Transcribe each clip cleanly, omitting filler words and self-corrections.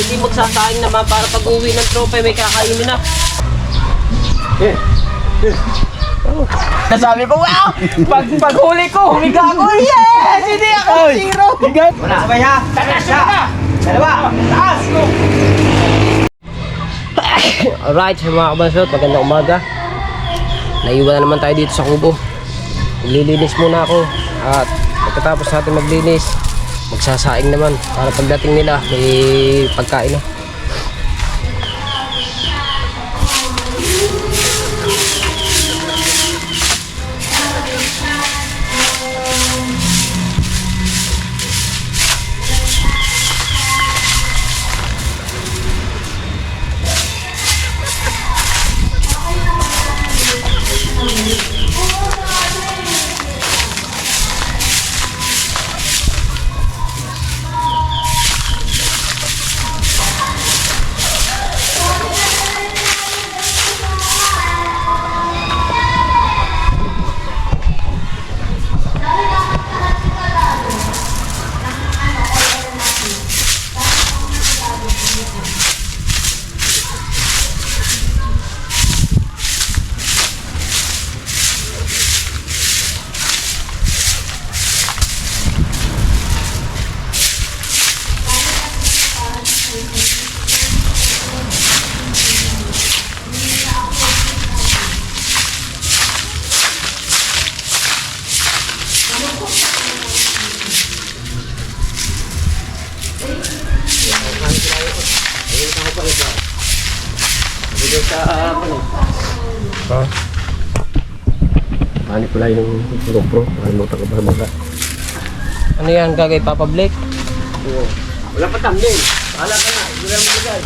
hindi magsasayang naman para pag uwi ng tropa may kakainin na. Nasabi ko, wow! Paghuli ko, humiga ako. Yes! Hindi ako zero! Wala. Sabay ha? Taas na! Dalawa! Taas! Alright, mga kabansot, magandang umaga. Naiwan na naman tayo dito sa kubo. Maglilinis muna ako. At pagkatapos natin maglinis, magsasaing naman para pagdating nila may pagkain na. Paano pala yung GoPro? Nakalimutan ko ba baga? Ano yan, gagay Papa Blake? Oo. Wala pa thumbnail. Bahala ka na. Hindi lang magagay.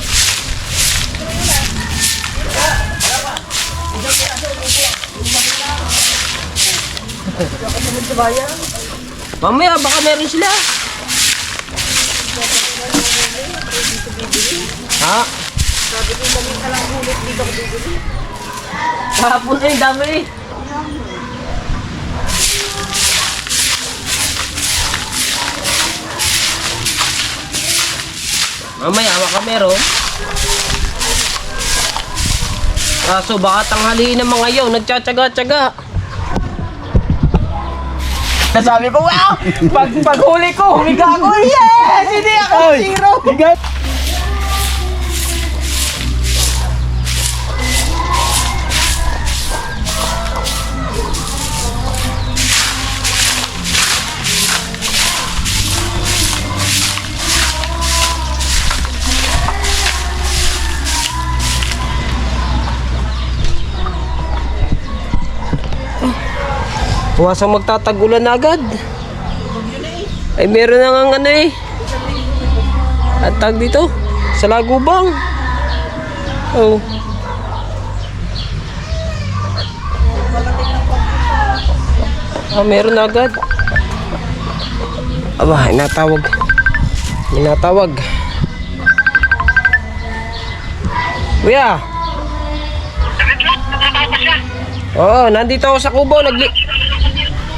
Mamaya, baka meron sila. Ha? Sabi ko, dami ka lang ulit dito ako bibili. Kahapon ay dami. Mamaya, baka meron. Kaso baka tanghaliin ng mga yaw, nagtsatsaga-tsaga. Nasabi ko, wow! Paghuli ko, humiga ako. Yes! Hindi ako zero! Huwasang magtatagulan na agad. Ay meron na nga ano eh. At tag dito sa Lagubang. Oh. Meron na agad. Aba, inatawag. Inatawag. Kuya. Oo, nandito ako sa kubo.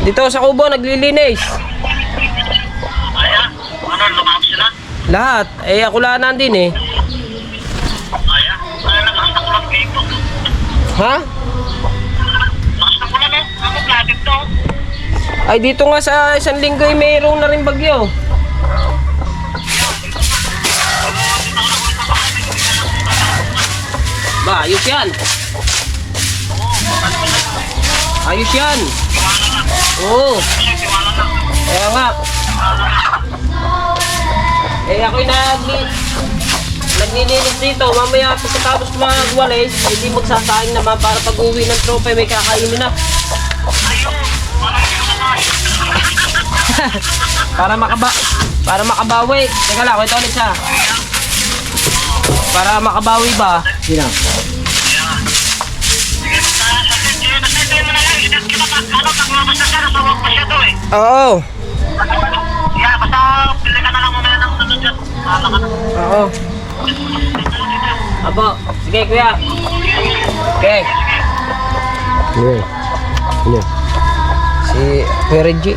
Dito sa kubo, naglilinis. Aya, ano, lumabas sila? Lahat. Eh, ako lang nandin eh. Aya, lakas na kulang dito. Ha? Lakas na kulang eh. Ako, planet to. Ay, dito nga sa isang linggo ay mayroon na rin bagyo. Ba, ayos yan. Ayos yan. Oo. Kaya nga. Eh ako'y naglilinis dito. Mamaya pagkatapos magwalis, hindi magsasayang naman para pag uwi ng tropa may kakainin na. Para makabawi. Teka lang, ito ulit siya. Para makabawi ba? Sino? Oo. Yeah, basta pili ka na lang mamaya ng ano dyan. Bahala ka na. Oo. Abo, sige kuya. Okay. Sino? Sino? Si Kuya Reggie.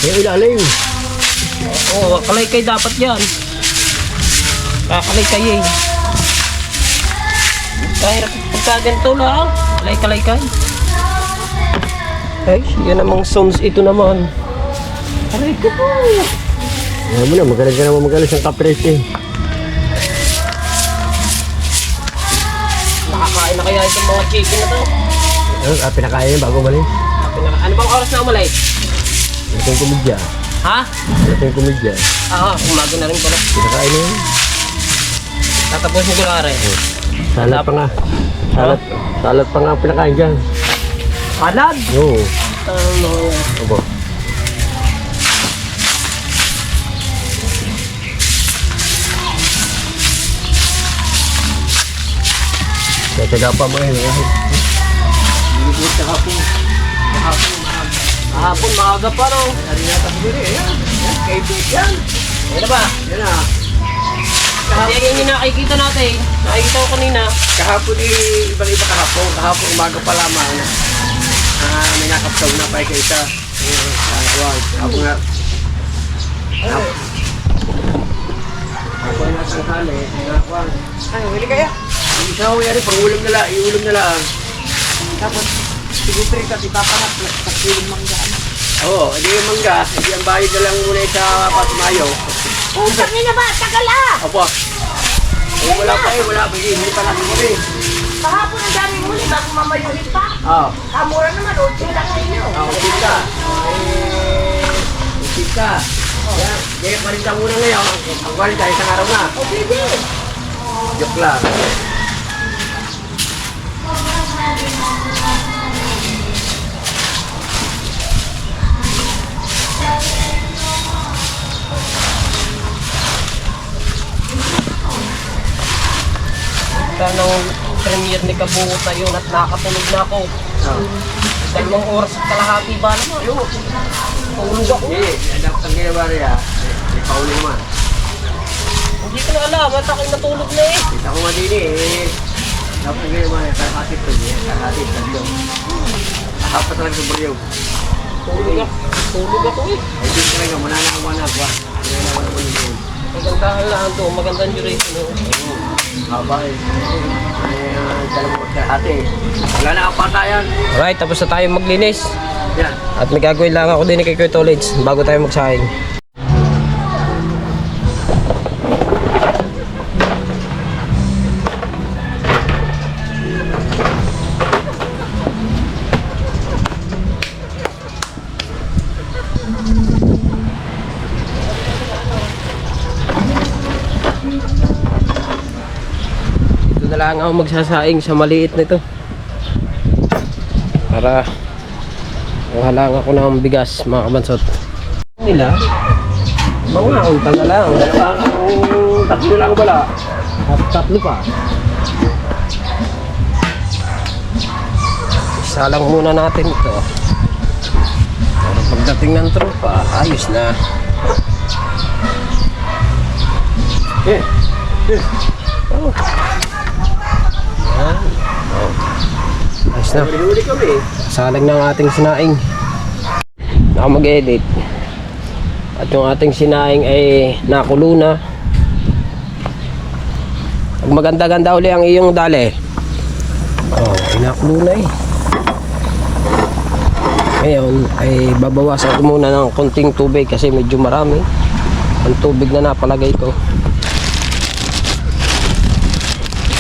Yung ilalim. Oo, kalaykay dapat yan. Kakalaykay eh. Kahirap pagka ganito lang. Kalaykay. Ay, yan namang sounds ito naman. Aray ko po. Alam mo na, magaling ka naman magaling sa kapres eh. Nakakain na kaya itong mga chicken na to. Pinakain yun bago malis. Ano bang oras na umalay? Ito yung komedya. Ha? Ito yung komedya. Umaga na rin pala. Pinakain na yun. Tatapos mo kunwari. Salad pa nga. Salad pa nga ang pinakain dyan. Salad? Oo. Opo. Kaya pa mo yun. Kahapon, maaga pa no. Yan. Ano ba? Yan na. Kasi yung nakikita natin. Nakikita ko kanina. Kahapon ibang-iba kahapon. Kahapon umaga pa lamang. May nakapsaw na pa kayo isa. Kahapon nga. Kahapon nga tanghali. Ay, huli kaya? Isa ko yan, pangulam na lang, iulam na lang. Tapos, siguro ka, ipapanap, takilin mangga. Oo, hindi yung mangga, hindi ang bayad na lang muna sa Patumayo. Utang nyo na ba? Tagal ah! Opo. Wala pa, hindi pa natin muli. Kahapon ang daming huli bago mamayuhin pa. Oo. Kamura naman, 8 lang ninyo. Usita. Usita. Yan, kaya parinta muna ngayon. Ang parinta, isang araw na. O pwede. Joke lang. Nung premiere ni Kabungo tayo at nakatulog na ako. 2 oras at kalahati ba naman? Tulog ako. Hindi, ang ginawa niya, may pauli naman. Hindi ko na alam, at ako'y natulog na eh. Kita ko nga din eh. Dapat ang ginawa niya, kakatit ko niya, kakatit ko niya. Nakapat lang sa buryo. Tulog ako eh. Ay, din talaga, wala na ang wanag, wa. Wala na ang wanag. Magandang lang ito, magandang duration. Haba eh. Dalawang magkahati. Wala na ang patayan. Alright, tapos na tayo maglinis. Yan. At may gagawin lang ako din kay Kuya Tolage bago tayo magsaing. Dito na lang ako magsasaing sa maliit na ito. Para halang ako ng bigas mga kabansot nila. Mga unta na lang. Tatlo lang wala. At 3 pa. Isa lang muna natin ito. Pero pagdating ng tropa, ayos na. Oh. Yan. Oh. Ayos na. Huli kami. Salang ng ating sinaing. Ako mag-edit. At yung ating sinaing ay nakulo na. Pag maganda-ganda uli ang iyong dali. Oh, ay nakulo na eh. Ngayon ay babawasan ko muna ng konting tubig kasi medyo marami ang tubig na napalagay ko.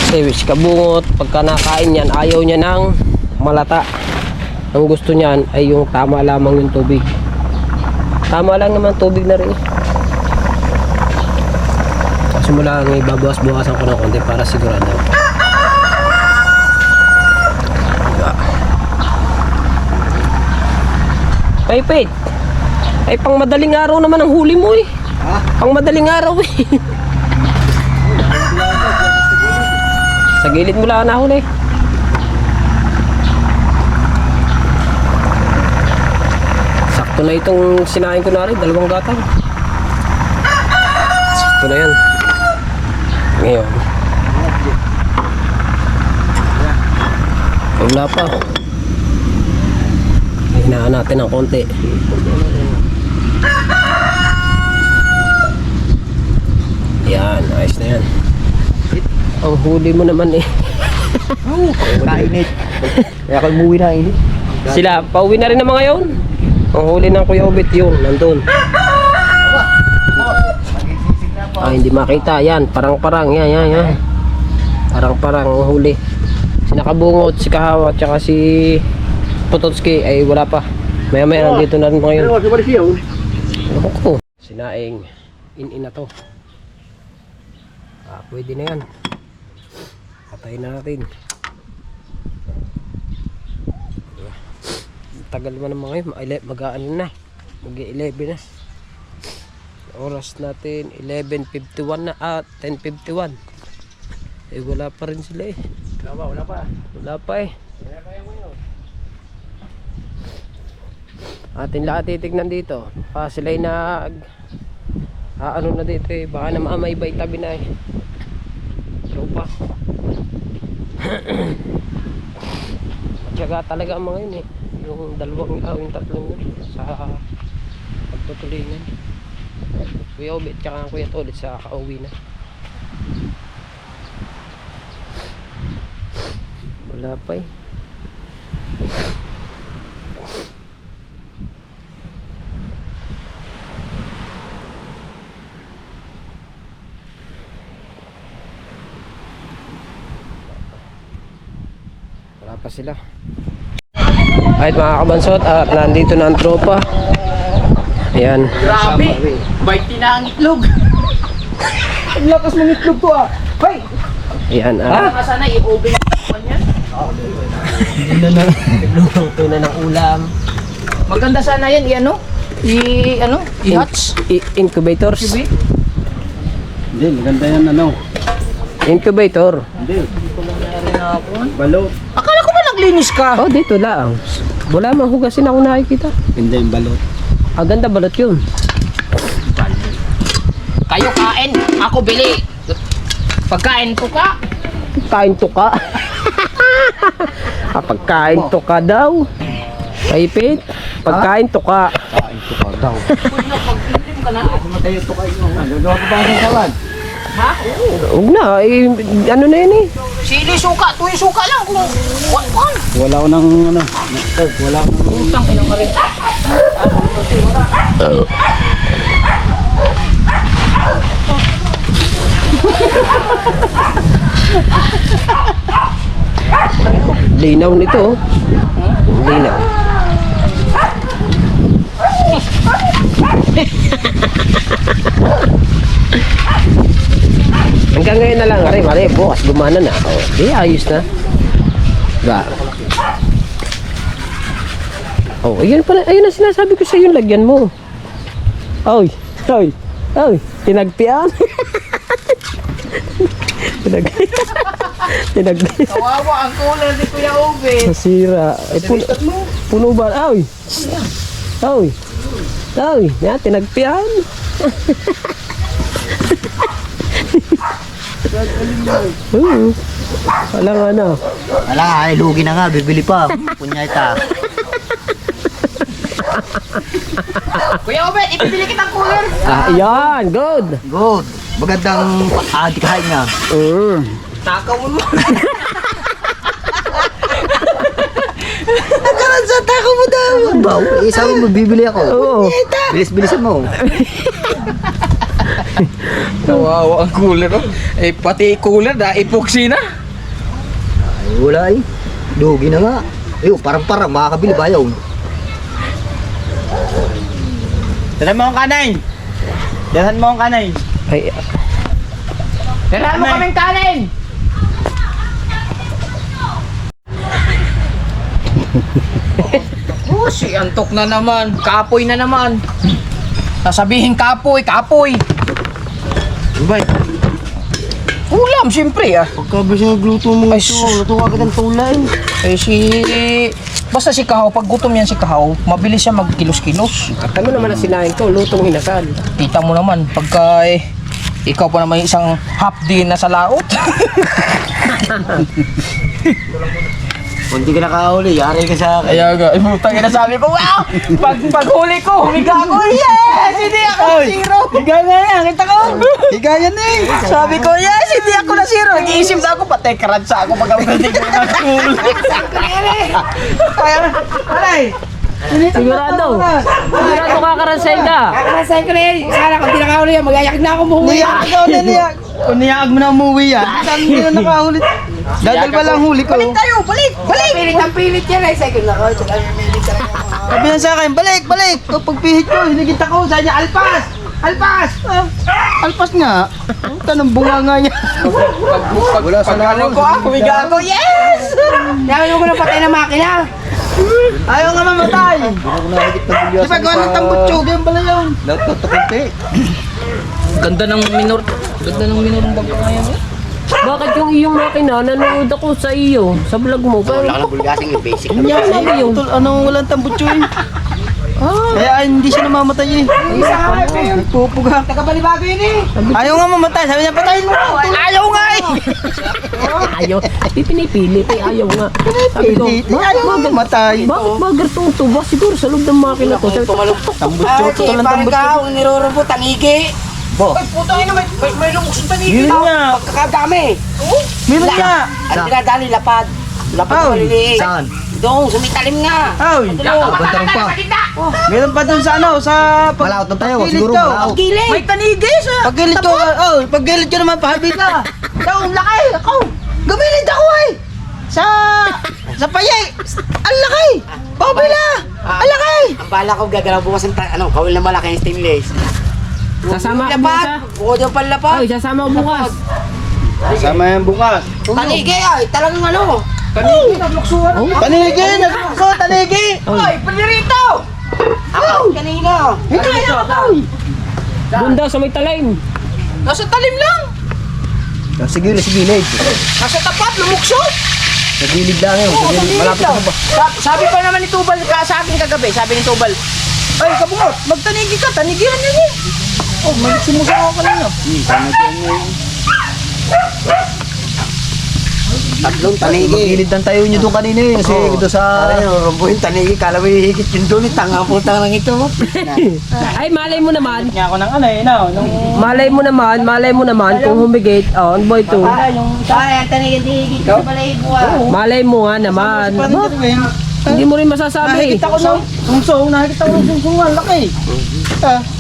Kasi si Kabungot pagka nakain yan ayaw niya ng malata. Ang gusto niyan ay yung tama lamang yung tubig. Tama lang naman tubig na rin. Kasi mula ang ibabawas-bawasan ko ng konti para sigurado. Diba? Ay, Pete. Ay, pang madaling araw naman ang huli mo eh. Pang madaling araw eh. Sa gilid mo lang nahuli. Sakto na itong sinain ko na rin, 2 gatang. Sakto na yan. Ngayon. Wala pa. Hinaan natin ng konti. Yan, ayos na yan. Ang huli mo naman eh. Kainit. Kaya ako umuwi na init. Sila, pauwi na rin naman ngayon. Ang huli ng Kuya Obet yun, nandun. Hindi makita. Yan, parang-parang. Yan. Parang-parang ang huli. Si Nakabungot, si Kahawa, at saka si Pototski ay wala pa. Maya-maya nandito na rin ngayon. Ako. Sinaing. In na to. Pwede na yan. Patayin na natin. Tagal naman naman ngayon. Mag-ano na. Mag-11 na. Oras natin 11:51 na at 10:51. Wala pa rin sila eh. Wala pa. Wala pa eh. Atin lahat titignan dito. Sila ay ano na dito eh. Baka na may tabi na eh. Tropa. Matyaga talaga ang mga yun eh. Yung dalawang yung tatlong yun sa pagtutulingan. Kuya Obet tsaka Kuya Tolit sa kauwi na. Wala pa eh. Wala pa sila. Ay mga kabansot, at nandito na ang tropa. Ayan. Grabe. Bite na ang itlog. Ang lakas ng itlog to ah. Hoy! Ayan. Sana i-open naman yan. Luto na ng ulam. Maganda sana yan, i-hatch. Incubators. Hindi, maganda yan Incubator. Hindi. Balot. Akala ko ba naglinis ka? Oh, dito lang. Wala mang hugasin ako nakikita. Hindi yung balot. Ganda balot yun. Kayo kain, ako bili. Pagkain ko ka. Kain to ka. Pagkain to ka daw. Kaipit. Pagkain to ka. Kain ko pa daw. Pag-ilim ka na. Matayo to kayo. Gagawa ko ba ang sawan? Ha? Huwag na. Ano na yun eh. Sili suka, tuwi suka lang. Kung Wala ko ng wala ko ng utang inang rin. Linaw nito. Linaw. Hanggang ngayon na lang, mali, bukas gumana na. Di, ayos na. Diba? Ayun pala, ayun ang sinasabi ko sa iyo, lagyan mo. Ay, tinagpian. Tinagpian. Kawawa ang kulay ni Kuya Obet. Nasira. Puno ba? Yan, tinagpian. Wala nga na. Wala, lugi na nga, bibili pa. Punyeta. Kuya Obet, ipibili kitang cooler. Yan, good. Good. Magandang kain nga. Takaw mo. Nagkaroon sa takaw mo daw. Baw, sabi mo, bibili ako. Oo. Bilis-bilisan mo. Kawawa ang cooler, oh. Pati cooler, epoxy na. Ay, wala eh. Lugi na nga. Ayun, parang makakabili ba yun? Dalhan mo ang kanay. Dalhan mo ang kanay. Ay, Dalhan mo kaming kanin! Si antok na naman. Kapoy na naman. Sasabihin kapoy. Bay, Ulam, siyempre ah. pagka ba siya nagluto mo Ay, ito, luto agad ang tulay. Basta si Kahaw, pag gutom yan si Kahaw, mabilis siya magkilos-kilos. kata mo naman ang sinahin ko, lutong inasal. Kita mo naman, pagka ikaw pa naman isang half day na sa laot. Kung di ka nakahuli, yari ka sa akin. Kaya nga, putang ina sabi ko, wow! Paghuli ko, humiga ako, yes! Hindi ako zero! Higa nga yan, kita ko! Higa yan eh! Sabi ko, yes! Hindi ako na zero! Nag-iisip na ako, patay karatsa ako pag ako hindi ko nakahuli. Kaya, aray! Sigurado kakaransay ka. Kakaransay ko na yan. Sana kung di nakahuli yan, magayak na ako umuwi. Niyak ikaw na niyak! Kung niyag mo na umuwi yan, saan hindi na nakahuli? Dadal ba lang huli ko? Balik tayo, balik! Balik! Pilit ang pilit yan ay second na ako. Tsaka pilit talaga ako. Sabi yan sa akin, balik, balik! Kapag pihit ko, hinigit ako, sabi niya, alpas! Alpas! Alpas nga! Tanong bunga nga niya. Wala sa nalang ko, humiga ako, yes! Kaya ko na patay na makina. Ayaw nga mamatay! Di ba gawa ng tambutsyog, yan pala yun. Ganda ng minor ng bangka ngayon. Bakit yung iyong makina, nanonood ako sa iyo, sa vlog mo. Wala ka Pero ng bulgasing yung basic. sabi yung Walang tambutsyog eh. Kaya hindi siya namamatay eh. Isa nga kayo. Pupuga. Taga-balibago yun eh. Ayaw nga mamatay, sabi niya patayin mo. Ayaw nga eh. ayaw. Di pinipili, ayaw nga. Sabi ko, Ayaw nga mamatay. bakit ba ganitong tuba? Siguro sa loob ng makina to. Sabi ko, Tambutsyog, totoo lang Parang tambutsyog. ka, ang nirorompo, tanigi. Bo. Ay, puto yun naman. May lumukso tanigi. Yun nga. Pagkakadami. Meron nga. Ang dinadali, lapad. Lapad Aw, maliliit. saan? Doon, sumitalim nga. Ay, Banta pa. Meron pa dun sa ano, sa Malaot na tayo, pagilid siguro daw. malaot. Gilid. May tanigi sa. Pagilid ko, pagilid ko naman pahabi ka. Daw, laki, ako. Gumilid ako eh. Sa payay. Ang laki. Pabila. Ang laki. Ang bala ko gagalaw bukas ang kawil na malaki yung stainless. sasama ako bukas. Lapad. Bukod yung panlapad. Ay, sasama ako bukas. Sama yan bukas. Tanigi ay, talagang ano. Tanigi, nagluko, tanigi. Ay, panirito. Ako, kanina. Hindi ako. Doon daw sa may talaim. Nasa talim lang. Sa gilid. Nasa tapat, lumukso. Sa gilid lang yun. Sa gilid. Malapit na ba? Sabi pa naman ni Tubal sa akin kagabi, sabi ni Tubal, Ay, kabungot, magtanigi ka, tanigihan niya niya. Oh, magsimusa ako kanina. Tatlong tanigi. Gilid lang tayo nyo doon kanina eh. Kasi doon sa... Ano, rompo yung tanigi. Kala mo hihigit yung doon. Tanga po lang ito. Ay, malay mo naman. Nga ako ng ano eh, nung... Malay mo naman kung humigit. Oh, on boy to. ay, ang tanigin-tigil ka pala ibuwa. Malay mo nga naman. Parang Ba, dito eh. hindi mo rin masasabi. Nakikita ko nung sungsong, nakikita ko nung sungsong nga, laki.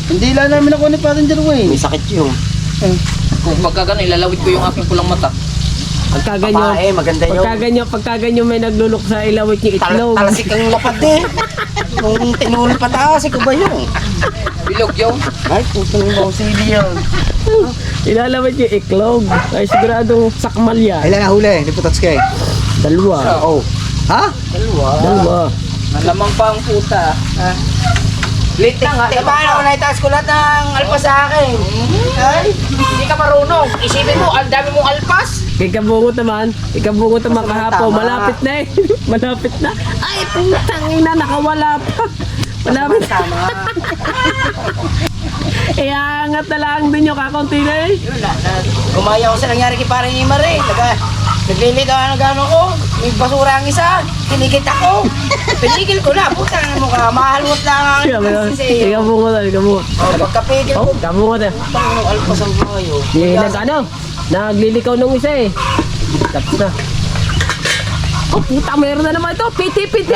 Hindi lang namin ako ni Parang Jerwin. May sakit yun. Kung magkagano, ilalawit ko yung aking pulang mata. Pagkaganyo, Maganda yun. pagkaganyo may naglulok sa ilawit yung itlog. Talasik ang lapad eh. Kung tinulog pa taas, ikaw ba yun? Bilog yung. Ay, putang mo sili yan. Ilalawit yung itlog. Ay, siguradong sakmal yan. Ilan na huli? Hindi po touch kay. Dalawa. Oh. Ha? Dalawa. Nalamang pa ang puta. Late na nga. Paano ko naitaas ko lahat ng alpas sa akin? Ay, hindi ka marunong. Isipin mo, ang dami mong alpas. Ikabungot naman kahapon. Malapit na eh. Malapit na. Ay, putang ina, nakawala pa. Malapit. Tama. Iangat na lang din yung kakunti na eh. Gumaya ko sa nangyari kay parang Imar eh. Naglilig ano ko. May basura ang isa. Tinigit ako. Pinigil ko na. Puta na mo ka. Mahalot lang ang Ikabungot na, ikabungot. Pagkapigil Oh, ko. kabungot na. Putang ng alpas ang kayo. Naglilikaw nung isa eh. Tapos na. Oh, puta, mayroon na naman ito. Piti. Piti.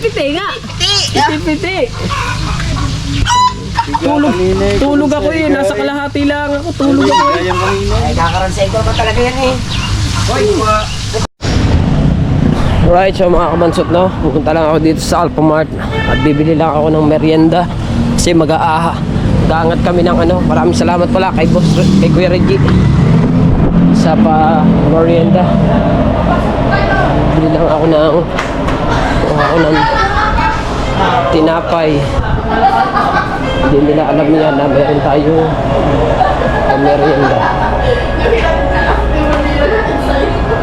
Piti nga. Piti. Tulog ako eh. Nasa kalahati lang ako. Tulog ako eh. Ay, kakaransay ko pa talaga yan eh. Alright, so mga kamansot, no? Pupunta lang ako dito sa Alphamart at bibili lang ako ng merienda kasi mag-aangat kami ng ano. Maraming salamat pala kay Kuya Reggie sa merienda. Bili lang ako ng tinapay. Hindi nila alam niya na meron tayo merienda.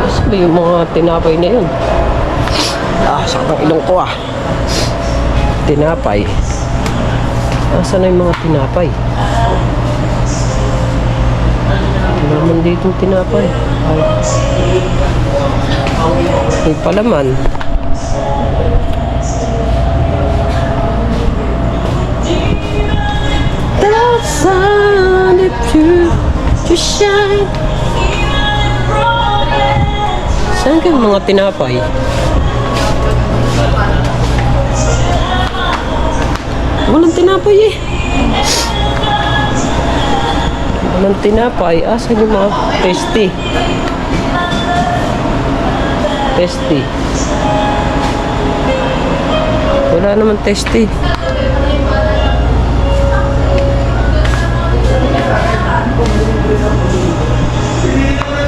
Sabi yung mga tinapay na yun. Sakit ang ilong ko Tinapay. Nasaan na yung mga tinapay? Wala naman dito tinapay. May palaman. The sun to shine. Saan kayo mga tinapay? Walang tinapay eh. Walang tinapay. Saan yung mga tasty? Tasty. Wala naman tasty.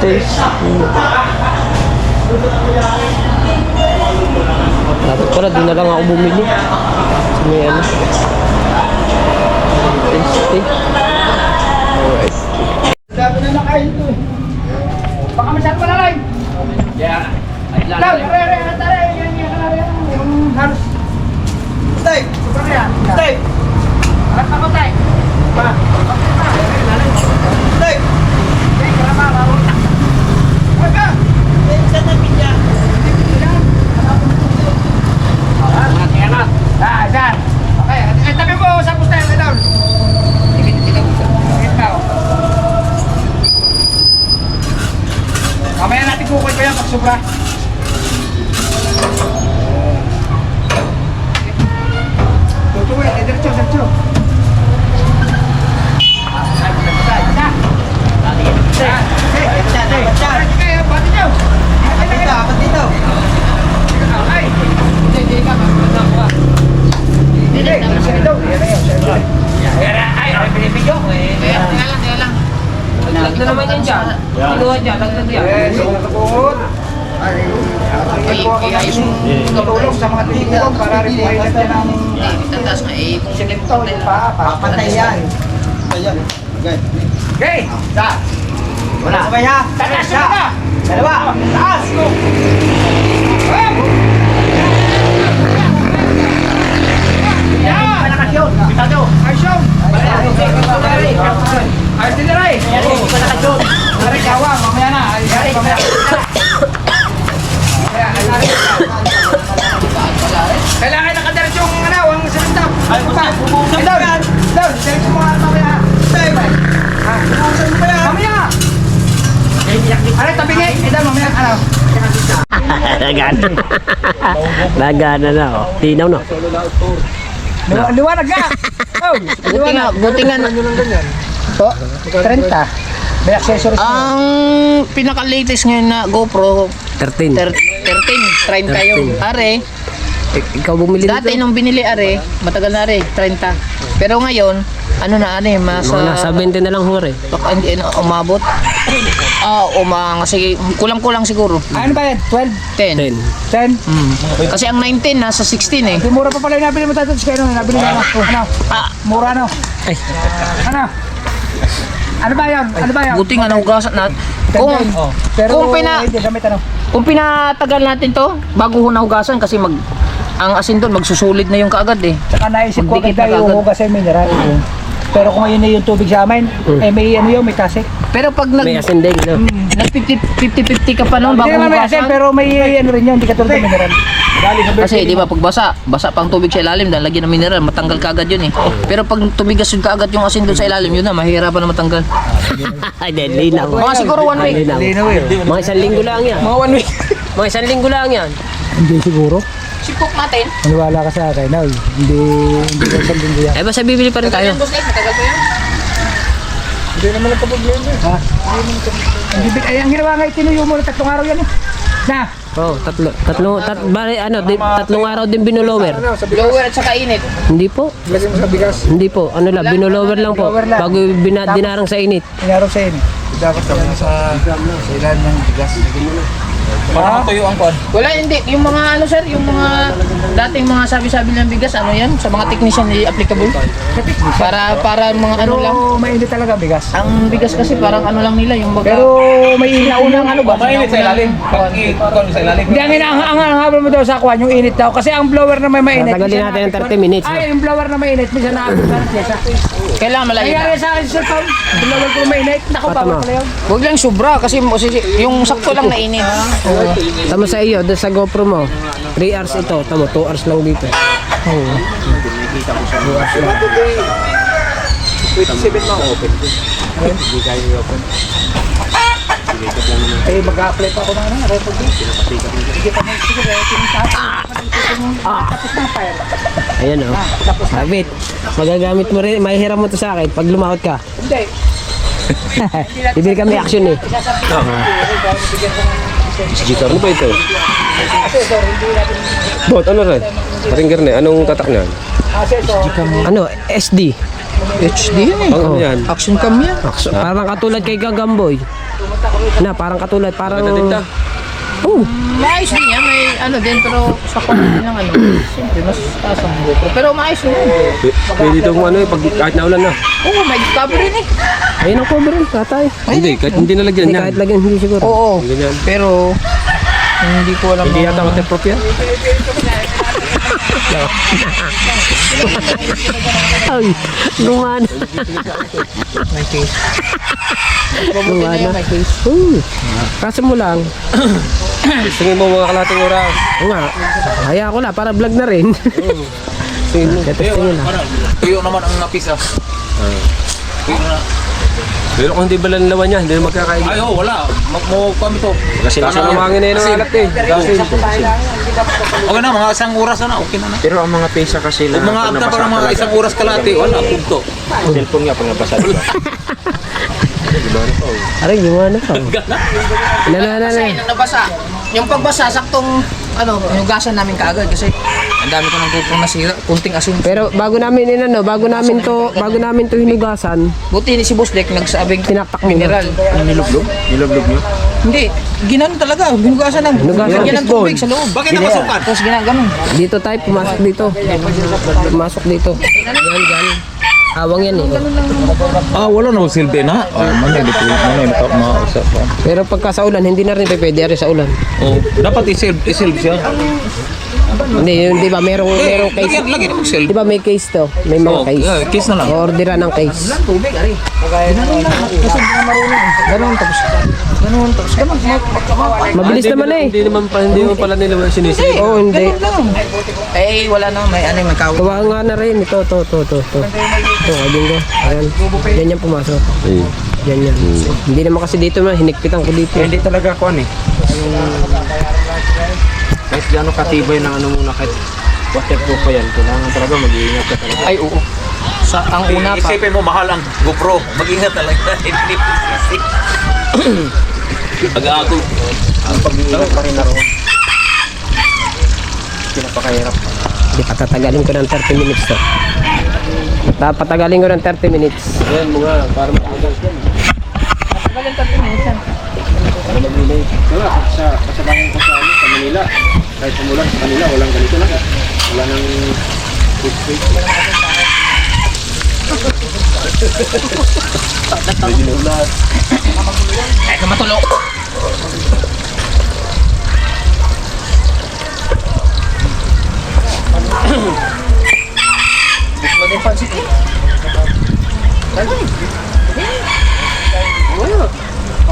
Tasty. Dapat pala, doon na lang ako bumili. Sa may ano. Tasty. Alright. Sabi na nakain to. Baka masyado pa na lang. Yeah. Lang, tare, yung halos. Stay! Stay! Alat ako, tay. Stay! Stay, karama, bawal. Huwag ka! Saan na pizza? Saan? Okay, tabi mo sa pusta yung down. Mamaya natin kukuha ko yan pag sobra. Tutuwi, diretso. Lag na naman yan dyan. Kinuha dyan, lag na dyan. Tutulong sa mga tingin para rin mahilag yan ang silimto, yung paa, papatay yan. Okay, sa. Wala. Sabay ha. Taas na. Dalawa. Taas. Yan. Palakasyon. Bitado. Aksyon. Ayos din na rin. Palakasyon. Dari kawa, mamaya na. Mamaya. Kailangan nakadiretso yung ang salintap. Ay, down. Diretso mo nga mamaya. Stay, bye. Bubusan mo pa yan. Mamaya. Ano, tabi nga. Down, mamaya. Ano? Nagana. Nagana na, oh. Tinaw, no? Liwanag nga. Buti nga. Po, 30. May accessories Ang pinaka-latest ngayon na GoPro 13. 30 yung are. Ikaw bumili Dati dito? nung binili are, matagal na are, 30. Pero ngayon, ano na are, Mga nasa 20 na lang hore. baka hindi na umabot. Sige, kulang-kulang siguro. Ano ba yan? 12? 10. 10? Kasi ang 19 nasa 16 eh. Di mura pa pala yung nabili mo tayo. Kaya ano, nabili mo. Ano? Mura ano? Ay. Ano? Ano ba yan? Buti nga nahugasan na. Kung Pero hindi gamit ano? kung pinatagal natin to bago nahugasan kasi ang asin doon magsusulit na yung kaagad eh. Tsaka naisip ko Magdikit agad na yung kaagad. hugas ay mineral. Pero kung ngayon na yung tubig sa amin, may ano yun, may tasik. Pero pag May asin din, no? nag 50-50 ka pa noon Hindi bago naman may asin, hugasan. pero may ano rin yun, hindi katulad ng mineral. Kasi di ba pag basa pang tubig sa ilalim dahil lagyan ng mineral, matanggal kaagad yun eh. Pero pag tumigas yun kaagad yung asin doon sa ilalim, yun na, mahihirapan na matanggal. Ay, linaw. Mga siguro 1 week. Linaw. Mga isang linggo lang yan. Mga 1 week. Mga isang linggo lang yan. Hindi siguro. Sipok natin. Maniwala ka sa akin, no? Hindi ko sandin yan. Eh, basta bibili pa rin tayo. Matagal pa yan. Hindi naman ang problema eh. Ha? Ay, ang ginawa nga itinuyo mo na 3 araw yan eh. Na? Oh, tatlong araw din binulower. Lower at saka init. Hindi po. Lagyan mo sa bigas. Hindi po. Ano lang, binulower lang po. Binulower lang. Bago dinarang sa init. Ang araw sa inyo. Dapat kami sa ilan ng bigas. Para matuyo ang kwan. Wala, hindi. Yung mga ano sir, yung mga dating mga sabi-sabi ng bigas, ano yan? Sa mga technician hindi applicable. Para mga ano lang. Pero mainit talaga bigas. Ang bigas kasi parang ano lang nila, yung baga. Pero may inaunang ano ba? Mainit sa ilalim. Pag i-kwan sa ilalim. Hindi, ang habol mo daw sa kwan, yung init daw. Kasi ang blower na may mainit. Tatagalin natin ng 30 minutes. Ay, yung blower na mainit, minsan naabot sa pyesa. Kailangan malayo na. Nangyari sa akin sa cellphone, blower ko mainit. Naku, Tama. bawal pala yun. Huwag lang sobra kasi yung sakto lang na init. Tama sa iyo, doon sa GoPro mo, 3 hours ito. Tama, 2 hours lang dito. 27 mga open. Hindi kaya i-open. Eh, mag-a-apply pa ako ng ano, record date. Sige pa mo, sige, Ayan o. Sabit. Magagamit mo rin, mahihiram mo to sa akin pag lumahot ka. Hindi. Bibili kami action eh. Gitar ano ba ito? Bot, ano rin? Paringger na, anong tatak niyan? Ano, SD. HD yan eh. Pang ano yan? Action cam yan. Parang katulad kay Gagamboy. Na, parang katulad, parang... Madadagdag. Oh, Maayos din yan, may ano din, pero sa quality ng ano, siyempre mas taas ang GoPro. Pero maayos din yan. Pwede itong ano eh, pag kahit naulan na. Oo, may cover rin eh. ayun ang cover rin, tatay. Hindi, kahit hindi nalagyan Hindi yan. kahit lagyan, hindi siguro. Oo, Ganyan. pero hindi ko alam. Hindi yata waterproof yan. Ay, lumana. May case. Lumana. May case. Kaso mo lang, Gusto mo mga kalating oras. oo nga, haya ko na, para vlog na rin. Tingin mo. Tingin na. Tuyo naman ang napisa. Tuyo na. Pero kung hindi ba lawan niya, hindi na magkakain. Ay, oh, wala. Mo kami to. Kasi nasa umangin na yun ang alat eh. Okay na, mga isang oras na, okay na na. Pero ang mga pesa kasi na Kung mga abda pa ng mga isang oras kalate, wala, punto. cellphone nga pag nabasa diba? Aray, gumana pa. Nalala Kasi nung nabasa, yung pagbasa, saktong ano, hinugasan namin kaagad kasi ang dami ko ng GoPro nasira, kunting asin. Pero bago namin bago namin to hinugasan, Buti ni si Boss Dek nagsabing tinaktak mo na. mineral. Nilublog? Nilublog nyo? Hindi, ginanon talaga, hinugasan namin. Hinugasan. Lagyan ng tubig sa loob. Bakit napasukan? Tapos ginaganon. Dito tayo, pumasok dito. Pumasok dito. Yan. Awang yan eh. Ah, wala na silbi na. Ah, manay dito, manay na mausap pa. Pero pagka sa ulan, hindi na rin pwede rin sa ulan. Oh, dapat isilbi siya. Hindi, yun, di ba, merong case. Lagi na mag-silbi. Di ba may case to? May mga Oh, case. case na lang. Orderan ng case. Tubig, ari. Gano'n lang. Kasi hindi na marunong. Gano'n, tapos gano'n. Mabilis naman eh. Hindi naman pala nila sinisig. Oo, hindi. Eh, wala na. May ano, may kawo. Tuwa nga na rin. Ito. Ito, ayun ko. Ayan. Yan yung pumasok. Yan. Hindi naman kasi dito man, hinikpitan ko dito. Hindi talaga ako ano eh. Kahit gano'ng katibay ng ano muna, kahit waterproof pa yan, kailangan talaga mag-iingat ka talaga. Ay, oo. Sa ang una pa. Isipin mo, mahal ang GoPro. Mag-ingat talaga. Hindi isip. Pag-ako. Ang pag-iingat pa rin na roon. Pinapakahirap. Hindi, patatagalin ko ng 30 minutes to. Patagalin ko ng 30 minutes. Ayan mga, para makagal yan. Para mag-relay. Diba, kasabayan ko sa Manila. Kahit umulan sa kanila, walang ganito na. Wala nang food Medyo na ulan. Kahit na matulog.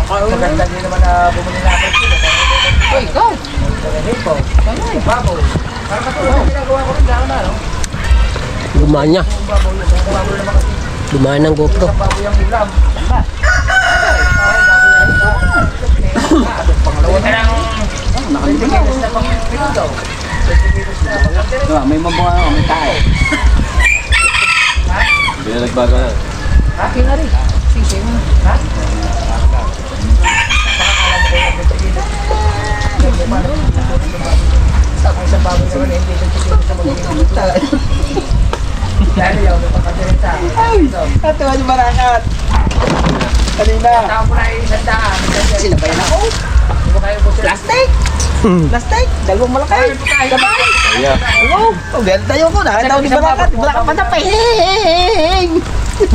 Maganda din naman na bumili na ako. Uy, ikaw. Gumana. Gumana ng GoPro. May mabuha ako, may tayo. Hindi na nagbago na. Akin na rin. Sige mo. Ito, ano marangat? Kanina. Tao ko na yung isang daan. Sinabayan ako. Plastic! Plastic! Dalawang malaki! Sabay! Yeah. Oo! Pagdala tayo ko. Nakita ko di Balakat. Balakat pa na pahing!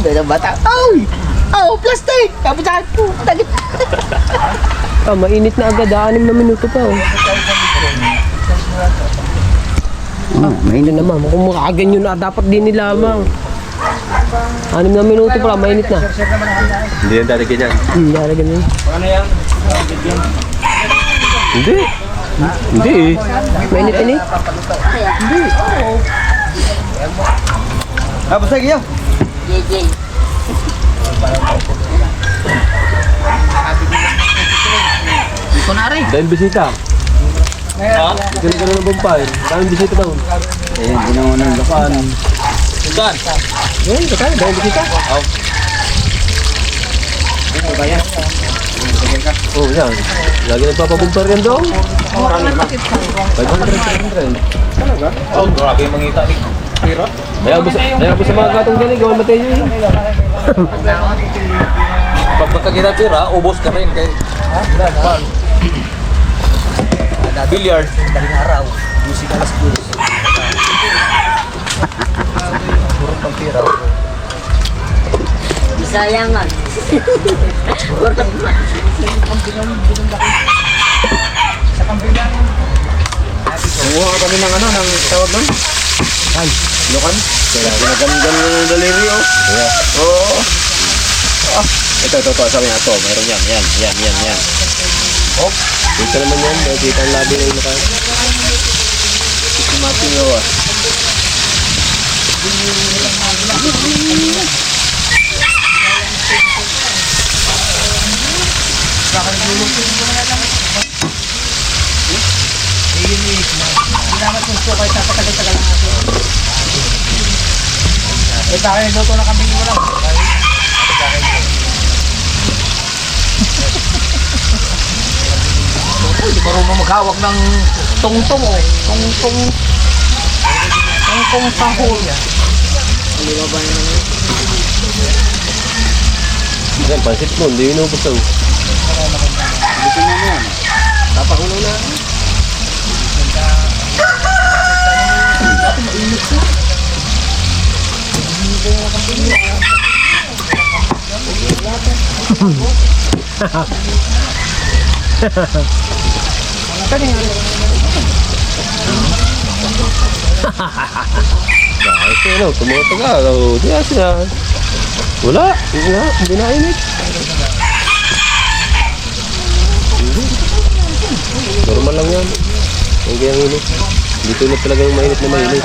Dala bata. Oy! Oh, plastic! Sabi sa akin po. Dagit. Mainit na agad. 6 na minuto pa. Mainit naman. Kung makaganyan na, dapat din nilamang. 6 na minuto pala, mainit na. Hindi yan dati ganyan. Lalagyan mo. Hindi. Hindi eh. Mainit ini. Basta kayo. Dahil bisita. Ganun ng bumpay. Daming bisita daw. Ayun, ginawa ng lakan. Saan? Ayun, kaya dahil bisita. Oh, yan. Lagi nagpapabumpar yan daw. 500. Oh, grabe yung mangita ni Pira. Kaya po sa mga gatong galing, gawin matay yun. Pag magkakita Pira, ubos ka rin kay billiard. Bisayangan. Kumuha kami ng ano, ng tawag nun? Lukan? Ginagamgam ng daliri, oh. Oo. Ito, sabi nga ito. Meron yan. Oh, dito naman yan. Dito ang labi ng lukan. Mating yawa. Sa akin, luto na kami mo lang. Hindi marunong maghawak ng tungtong oh. Tungtong sahol. Yan, pansit mo. Hindi inubos daw. Tapakulo na. Ito ano, tumutog ka. Di sila. Wala. Hindi na init. Normal lang yan. Hindi ang init. Hindi tulad talaga yung mainit na mainit.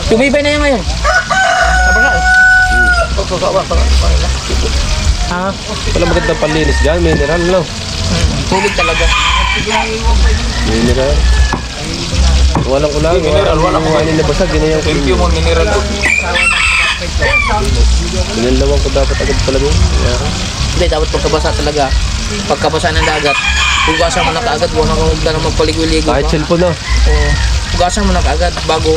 Tumibay na yan ngayon. Wala magandang panlinis dyan. Mineral lang. Tubig talaga. Mineral. Walang ulang. Mineral, walang kainin na basag. Ganyan yung Thank you mo mineral food. Binalawang ko dapat agad talaga yun. Hindi, dapat pagkabasa talaga. Pagkabasa ng dagat. Hugasan mo na kaagad. Huwag na nang magpaligoy-ligoy. Kahit cellphone na. Oo. Hugasan mo na kaagad bago.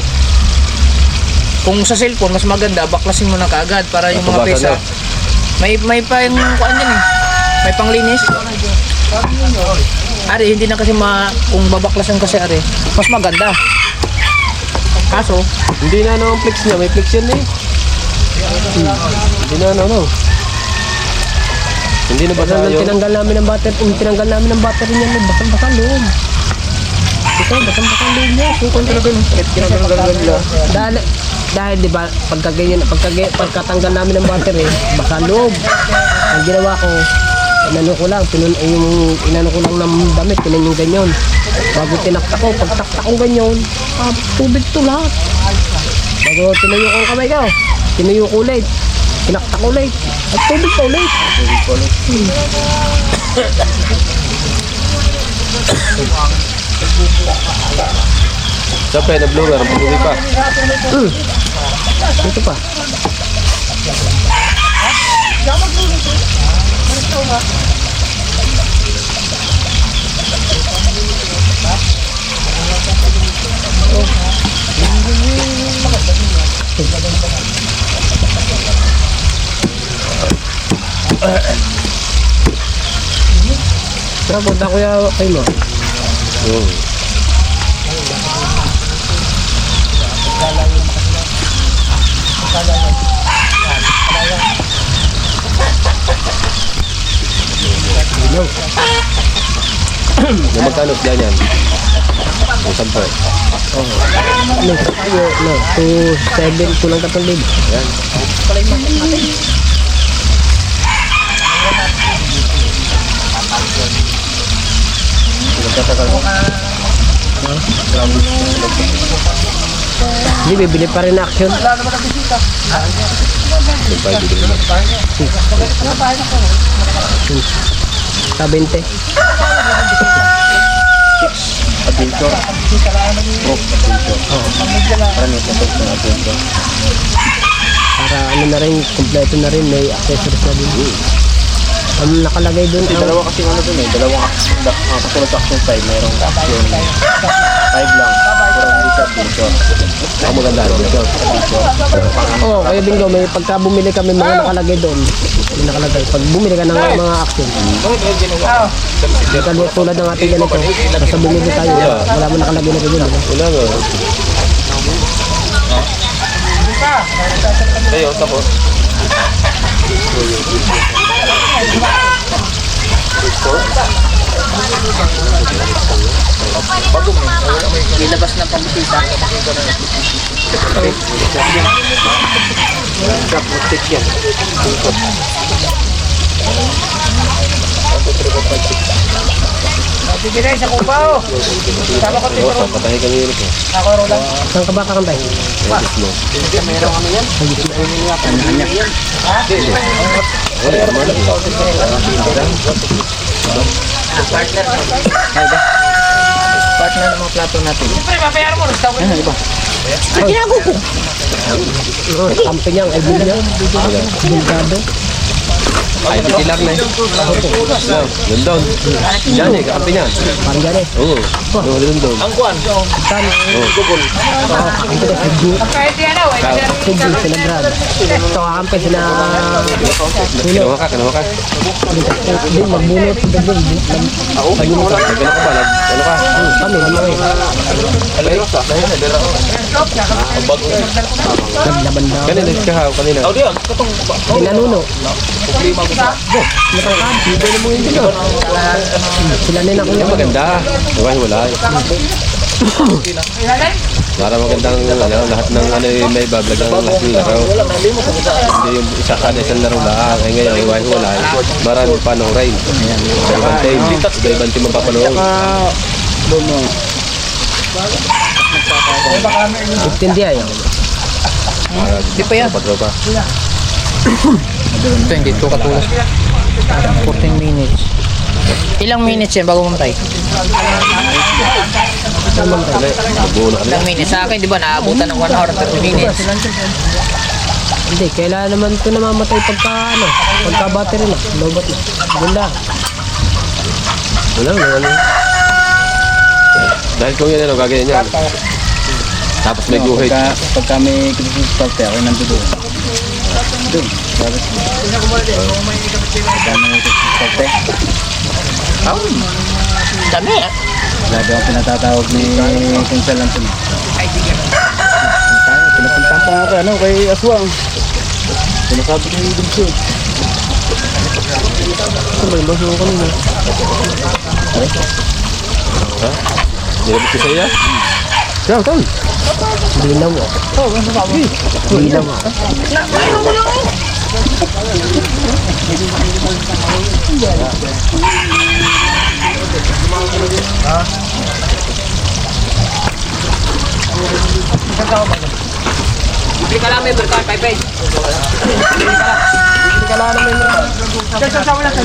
Kung sa cellphone, mas maganda, baklasin mo na kaagad para yung mga Baklasan pesa. May pa yung kuan yan eh. May panglinis. Ari, hindi na kasi kung babaklasan kasi ari, mas maganda. Kaso, Hindi na ano ang flex niya. May flex yan eh. Hindi na ano. Hindi na basa yun. Tinanggal namin ng battery niya. Basang-basang loob. Ito, basang-basang loob niya. kinagano'n nila. Dahil di ba pagkatanggal namin ng battery, basa loob. Ang ginawa ko, inano ko lang ng damit, yung ganyan. Bago tinaktak ko, pagtaktak ko ganyan, tubig to lahat. Bago tinayo ko ang kamay ko, tinayo ko ulit, tinaktak ko ulit, at tubig pa ulit. Sa pen na blower, ang pag-uwi pa. Ito pa. Tara, punta kuya kayo mo. Oo. Yung magkano dyan yan? Yung 10. Ano, no, 2.7, kulang 3,000. Yan. Nagtatakal mo? Hindi, bibili pa rin na action. Sa 20. Adventure. Oh, adventure. Parang ito sa adventure. Para ano na rin, kompleto na rin, may accessories na din. Ano nakalagay doon? Kasi dalawa kasi ano dun eh, dalawang katulad sa action 5, mayroong action 5 lang. Pero hindi siya adventure. Ako maganda adventure. Oo, kaya bingo, may pagka bumili kami mga nakalagay doon. May nakalagay. Pag bumili ka ng mga action, hindi tulad ng ating ganito. Basta bumili tayo, wala mo nakalagay na ganyan. Wala nga. Ayo, tapos. Ilabas ng pambisita. Bibigay sa kubaw. Tama ko tito. Patahin kami yun eh. Ako ro lang. Saan ka ba kakantay? Meron kami yan. Partner ng mga plato natin. Siyempre, papayaran mo. Kampi niya, ay bilya. Bilgado. Ay, pilar na eh. London. Yan eh, kakampi niyan. Parang gano'n. Oo. Oo, London. Saan? Oo, kakampi na sa June. Kahit yan ako, Sa June, sila Brad. Ito, kakampi sila. Kinuha ka, kinuha ka. Hindi, magbunot. Nagano Nagano ka ba? Ano ka? kami, lima kayo. Naglaban daw. Kanina, nagkahaw kanina. Pinanuno. Matangkad. Sila nila ko Yung maganda. Wala. Para magandang ano, lahat ng ano yung may bablag ang lahat ng laro. Hindi yung isa kada isang laro lang. Ay ngayon, wala. Marami pa ng rain. Iba-ibang team. Iba-ibang team ang papanood. 15 di ayaw. Di pa yan. Patropa. Ito, hindi ito katulad. 14 minutes. Ilang minutes yan bago mamatay? Nabuo na kami. Ilang minutes? Sa akin, di ba, naabutan ng 1 hour 30 minutes. Hindi, kailangan naman ito namamatay pagka ano, pagka battery na, lobat na. Ganda. Wala. Dahil kung yan ano, gagayan yan. Tapos may guhit. Pagka may Christmas party, ako nandun doon. Doon. Dapat pagka may Christmas party, Dami ah. lagi ako pinatatawag ni Kunsal Anton. Pinapuntahan pa nga ako ano, kay Aswang. Pinasabi ko yung dun siya. Sabay, baso ko kanina. Ha? Nilabot ko sa'yo? Ciao, tol. Dinaw mo. Dinaw mo. Bili ka lang member ka, 5 page. Bili ka lang ng member ka. Sasama lang.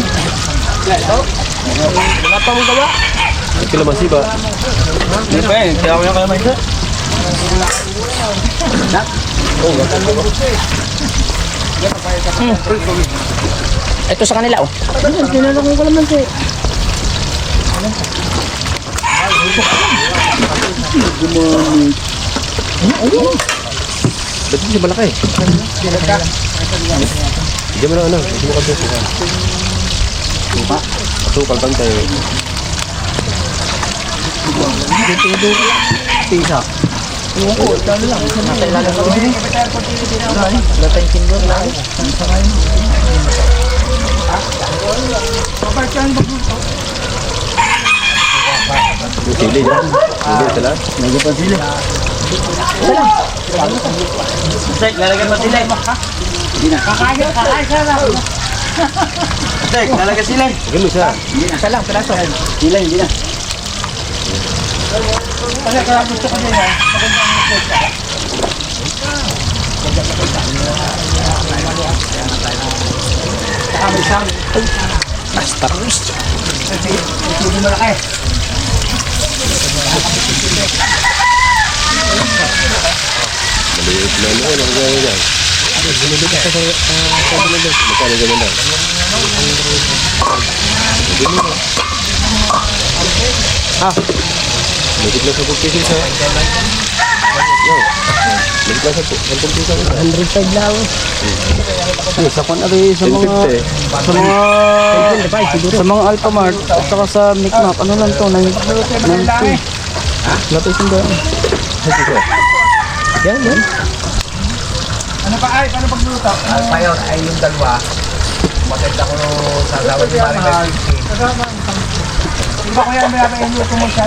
Wala pa mong gawa? Kalamansi ba? Hindi pa eh, kaya ako yung kalamay sa. Ito sa kanila oh. Dinala ko naman siya. Ba't hindi siya malaki? Hindi mo na ano. Hindi mo kasi. Sukal bantay. Pisa. Ewan ko, ano lang. Nasa ilalim ko. Latay kinlo lang. Sili yan. Sili sila. Medyo pa sila. Sek, lalagyan mo sila. Hindi na. Kakain siya lang. Sek, lalagyan sila. Sige mo siya. Isa lang, piraso. Sila, hindi na. Kasi kaya gusto ko niya. Basta roast. Hindi mo laki. Maliit na ano. Ano gawin yan? Magkano ganyan lang? Magkit lang sa pagkisin sa... Magkit lang sa pagkisin sa... 105 lang. Sa kung ano sa mga 1050. sa mga Alphamart at saka sa Micmac, ano lang to, 90. Lapis yung daan. Yan, yan. Payon ay yung dalawa. Maganda ko sa tawag ni Marimar. Iba ko yan, may luto mo siya.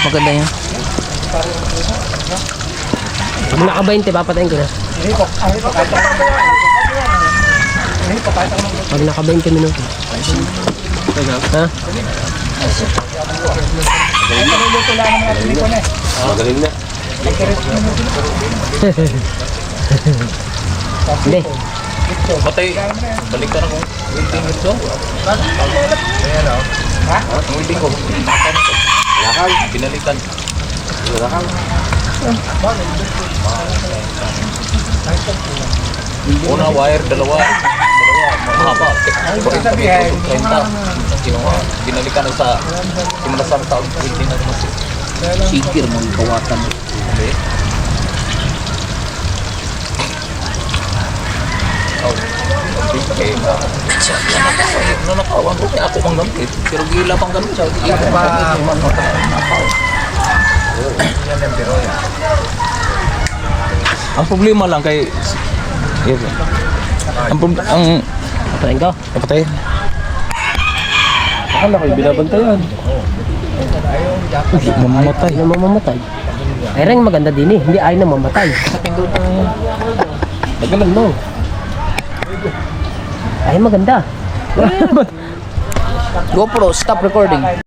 Maganda yan. Pag naka-20, papatayin ko na. Pag naka-20 minuto. Ha? Magaling na. Hindi. Patay. Balik ka na kung waiting ito. Ang waiting ko. Lakal. Pinalikan. Lakal. Una wire, dalawa. Mahaba. 30. Kinuha. Binalikan sa simulasar taon. Waiting na naman. Sigir mong kawatan. Hindi. Okay. Nanakawan ko kaya ako mang gamit. Pero gila pang ganun siya. Gila pa. Ang problema lang kay... Ang Papatayin ko. Kapatay. Akala ko yung binabantayan. Mamamatay. Ayaw na mamamatay. Ay rin maganda din eh. Hindi ayaw na mamatay. Nagalan mo. Ay maganda. GoPro, stop recording.